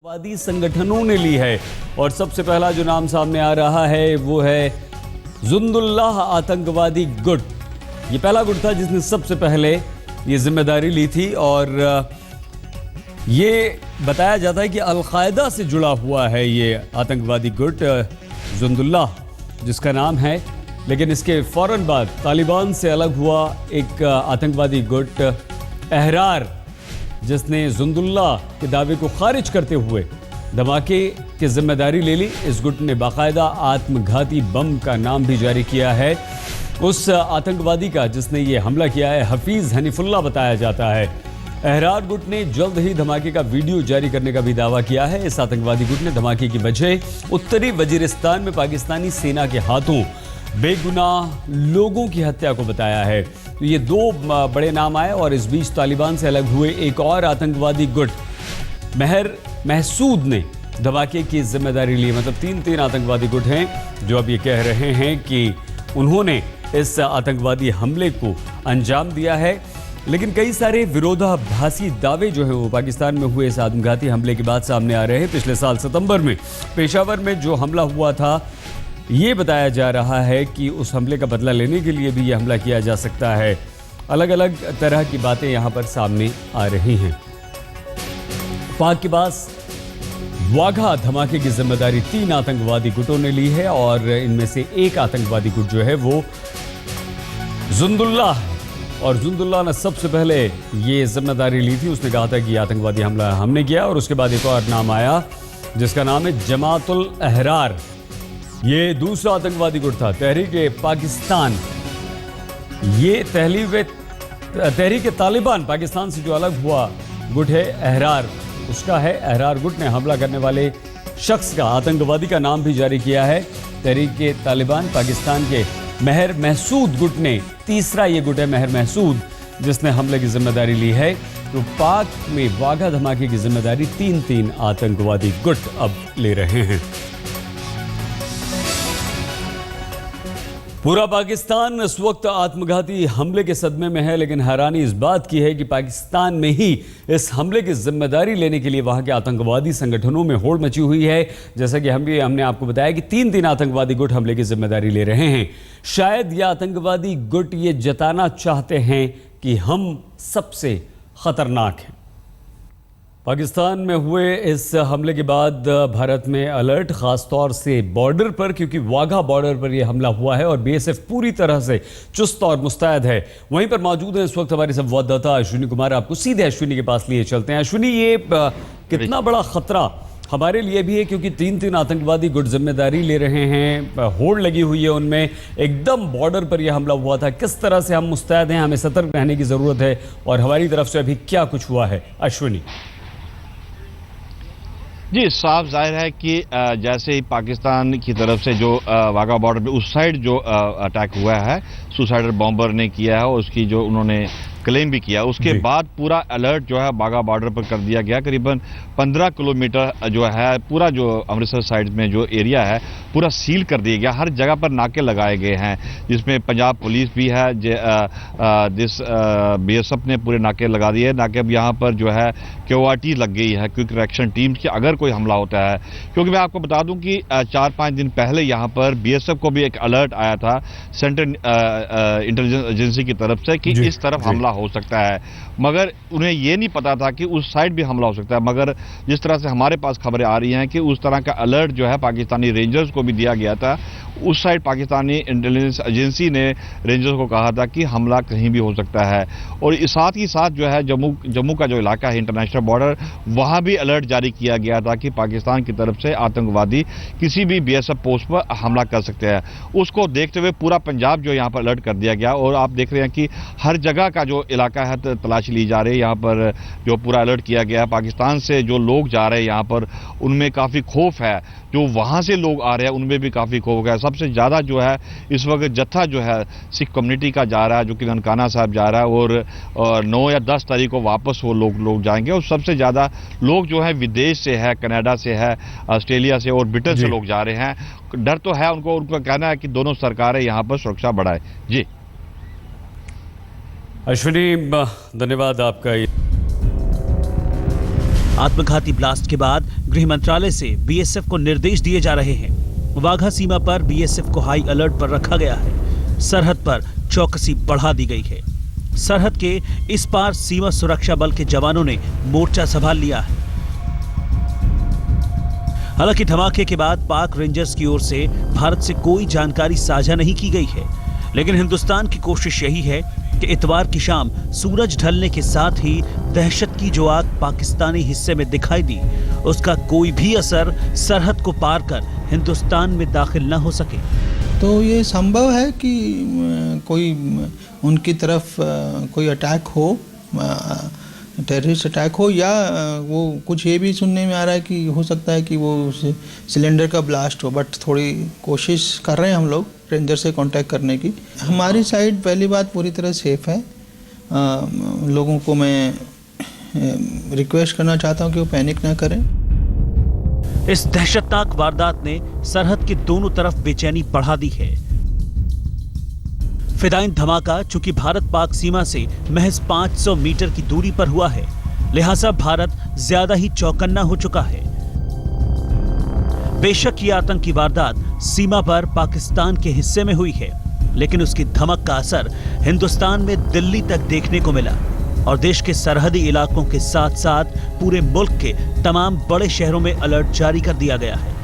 आतंकवादी संगठनों ने ली है और सबसे पहला जो नाम सामने आ रहा है वो है जुंदुल्लाह आतंकवादी गुट। ये पहला गुट था जिसने सबसे पहले ये जिम्मेदारी ली थी और ये बताया जाता है कि अल-कायदा से जुड़ा हुआ है ये आतंकवादी गुट जुंदुल्लाह जिसका नाम है, लेकिन इसके फौरन बाद तालिबान से अलग हुआ एक आतंकवादी गुट अहरार जिसने जुंदुल्लाह के दावे को खारिज करते हुए धमाके की जिम्मेदारी ले ली। इस गुट ने बाकायदा आत्मघाती बम का नाम भी जारी किया है। उस आतंकवादी का जिसने ये हमला किया है हफीज हनीफुल्लाह बताया जाता है। अहरार गुट ने जल्द ही धमाके का वीडियो जारी करने का भी दावा किया है। इस आतंकवादी गुट ने धमाके की वजह उत्तरी वजीरिस्तान में पाकिस्तानी सेना के हाथों बेगुनाह लोगों की हत्या को बताया है। तो ये दो बड़े नाम आए और इस बीच तालिबान से अलग हुए एक और आतंकवादी गुट महर महसूद ने धमाके की जिम्मेदारी ली। मतलब तीन आतंकवादी गुट हैं जो अब ये कह रहे हैं कि उन्होंने इस आतंकवादी हमले को अंजाम दिया है। लेकिन कई सारे विरोधाभासी दावे जो है वो पाकिस्तान में हुए इस आत्मघाती हमले के बाद सामने आ रहे हैं। पिछले साल सितंबर में पेशावर में जो हमला हुआ था ये बताया जा रहा है कि उस हमले का बदला लेने के लिए भी ये हमला किया जा सकता है। अलग अलग तरह की बातें यहाँ पर सामने आ रही हैं। पाक के पास वाघा धमाके की जिम्मेदारी 3 आतंकवादी गुटों ने ली है और इनमें से एक आतंकवादी गुट जो है वो जुंदुल्लाह है और जुंदुल्लाह ने सबसे पहले ये जिम्मेदारी ली थी। उसने कहा था कि आतंकवादी हमला हमने किया और उसके बाद एक और नाम आया जिसका नाम है जमातुल अहरार। ये दूसरा आतंकवादी गुट था तहरीक पाकिस्तान। ये तहरीक तालिबान पाकिस्तान से जो अलग हुआ गुट है अहरार, उसका है। अहरार गुट ने हमला करने वाले शख्स का आतंकवादी का नाम भी जारी किया है। तहरीक तालिबान पाकिस्तान के महर महसूद गुट ने तीसरा ये गुट है महर महसूद जिसने हमले की जिम्मेदारी ली है। तो पाक में वाघा धमाके की जिम्मेदारी 3 आतंकवादी गुट अब ले रहे हैं। पूरा पाकिस्तान इस वक्त आत्मघाती हमले के सदमे में है, लेकिन हैरानी इस बात की है कि पाकिस्तान में ही इस हमले की जिम्मेदारी लेने के लिए वहां के आतंकवादी संगठनों में होड़ मची हुई है। जैसा कि हमने आपको बताया कि 3 आतंकवादी गुट हमले की जिम्मेदारी ले रहे हैं। शायद ये आतंकवादी गुट ये जताना चाहते हैं कि हम सबसे खतरनाक हैं। पाकिस्तान में हुए इस हमले के बाद भारत में अलर्ट, खास तौर से बॉर्डर पर, क्योंकि वाघा बॉर्डर पर यह हमला हुआ है और बीएसएफ पूरी तरह से चुस्त और मुस्तैद है। वहीं पर मौजूद है इस वक्त हमारे संवाददाता अश्विनी कुमार। आपको सीधे अश्विनी के पास लिए चलते हैं। अश्विनी, ये कितना बड़ा खतरा हमारे लिए भी है क्योंकि 3 आतंकवादी गुट जिम्मेदारी ले रहे हैं, होड़ लगी हुई है उनमें, एकदम बॉर्डर पर यह हमला हुआ था। किस तरह से हम मुस्तैद हैं, हमें सतर्क रहने की ज़रूरत है और हमारी तरफ से अभी क्या कुछ हुआ है अश्विनी? जी, साफ जाहिर है कि जैसे ही पाकिस्तान की तरफ से जो वाघा बॉर्डर पे उस साइड जो अटैक हुआ है सुसाइडर बॉम्बर ने किया है और उसकी जो उन्होंने क्लेम भी किया, उसके बाद पूरा अलर्ट जो है वाघा बॉर्डर पर कर दिया गया। करीबन 15 किलोमीटर जो है पूरा जो अमृतसर साइड में जो एरिया है पूरा सील कर दिया गया। हर जगह पर नाके लगाए गए हैं जिसमें पंजाब पुलिस भी है, बीएसएफ ने पूरे नाके लगा दिए। नाके अब यहाँ पर जो है क्यूआरटी लग गई है, क्विक रिएक्शन टीम्स की, अगर कोई हमला होता है। क्योंकि मैं आपको बता दूं कि 4-5 दिन पहले यहाँ पर बीएसएफ को भी एक अलर्ट आया था सेंट्रल इंटेलिजेंस एजेंसी की तरफ से कि इस तरफ हमला हो सकता है, मगर उन्हें यह नहीं पता था कि उस साइड भी हमला हो सकता है। मगर जिस तरह से हमारे पास खबरें आ रही हैं कि उस तरह का अलर्ट जो है पाकिस्तानी रेंजर्स को भी दिया गया था। उस साइड पाकिस्तानी इंटेलिजेंस एजेंसी ने रेंजर्स को कहा था कि हमला कहीं भी हो सकता है। और साथ ही साथ जो है जम्मू का जो इलाका है इंटरनेशनल बॉर्डर, वहां भी अलर्ट जारी किया गया था कि पाकिस्तान की तरफ से आतंकवादी किसी भी बीएसएफ पोस्ट पर हमला कर सकते हैं। उसको देखते हुए पूरा पंजाब जो यहाँ पर अलर्ट कर दिया गया और आप देख रहे हैं कि हर जगह का जो इलाका है तलाशी ली जा रही है। यहाँ पर जो पूरा अलर्ट किया गया है, पाकिस्तान से जो लोग जा रहे हैं यहाँ पर उनमें काफ़ी खौफ है, जो वहाँ से लोग आ रहे हैं उनमें भी काफ़ी खौफ है। सबसे ज़्यादा जो है इस वक्त जत्था जो है सिख कम्युनिटी का जा रहा है, जो कि ननकाना साहब जा रहा है और 9 या 10 तारीख को वापस वो लोग जाएंगे। और सबसे ज़्यादा लोग जो है विदेश से है, कनाडा से है, ऑस्ट्रेलिया से और ब्रिटेन से लोग जा रहे हैं। डर तो है उनको, उनका कहना है कि दोनों सरकारें यहाँ पर सुरक्षा बढ़ाए। जी अश्विनी, धन्यवाद आपका। आत्मघाती ब्लास्ट के बाद गृह मंत्रालय से बीएसएफ को निर्देश दिए जा रहे हैं। वाघा सीमा पर बीएसएफ को हाई अलर्ट पर रखा गया है। सरहद पर चौकसी बढ़ा दी गई है। सरहद के इस पार सीमा सुरक्षा बल के जवानों ने मोर्चा संभाल लिया है। हालांकि धमाके के बाद पाक रेंजर्स की ओर से भारत से कोई जानकारी साझा नहीं की गई है, लेकिन हिंदुस्तान की कोशिश यही है कि इतवार की शाम सूरज ढलने के साथ ही दहशत की जो आग पाकिस्तानी हिस्से में दिखाई दी, उसका कोई भी असर सरहद को पार कर हिंदुस्तान में दाखिल न हो सके। तो ये संभव है कि कोई उनकी तरफ कोई अटैक हो, टेररिस्ट अटैक हो, या वो कुछ ये भी सुनने में आ रहा है कि हो सकता है कि वो सिलेंडर का ब्लास्ट हो। बट थोड़ी कोशिश कर रहे हैं हम लोग रेंजर से कांटेक्ट करने की। हमारी साइड पहली बात पूरी तरह सेफ है। लोगों को मैं रिक्वेस्ट करना चाहता हूँ कि वो पैनिक ना करें। इस दहशतनाक वारदात ने सरहद के दोनों तरफ बेचैनी बढ़ा दी है। फिदाइन धमाका चूंकि भारत पाक सीमा से महज 500 मीटर की दूरी पर हुआ है, लिहाजा भारत ज्यादा ही चौकन्ना हो चुका है। बेशक ये आतंकी वारदात सीमा पर पाकिस्तान के हिस्से में हुई है, लेकिन उसकी धमक का असर हिंदुस्तान में दिल्ली तक देखने को मिला और देश के सरहदी इलाकों के साथ साथ पूरे मुल्क के तमाम बड़े शहरों में अलर्ट जारी कर दिया गया है।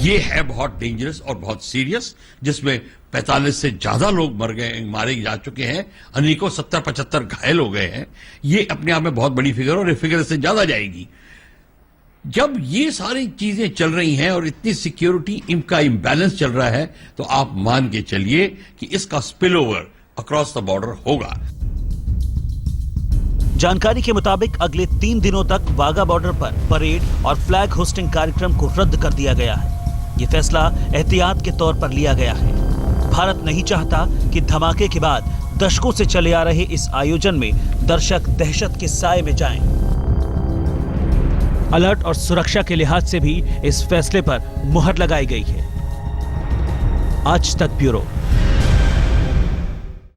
ये है बहुत डेंजरस और बहुत सीरियस, जिसमें 45 से ज्यादा लोग मारे जा चुके हैं, अनेकों 70-75 घायल हो गए हैं। ये अपने आप में बहुत बड़ी फिगर और ये फिगर से ज्यादा जाएगी। जब ये सारी चीजें चल रही हैं और इतनी सिक्योरिटी इनका इम्बैलेंस चल रहा है, तो आप मान के चलिए कि इसका spill over across the border होगा। जानकारी के मुताबिक अगले 3 दिनों तक वाघा बॉर्डर पर परेड और फ्लैग होस्टिंग कार्यक्रम को रद्द कर दिया गया है। ये फैसला एहतियात के तौर पर लिया गया है। भारत नहीं चाहता कि धमाके के बाद दशकों से चले आ रहे इस आयोजन में दर्शक दहशत के साए में जाएं। अलर्ट और सुरक्षा के लिहाज से भी इस फैसले पर मुहर लगाई गई है। आज तक ब्यूरो।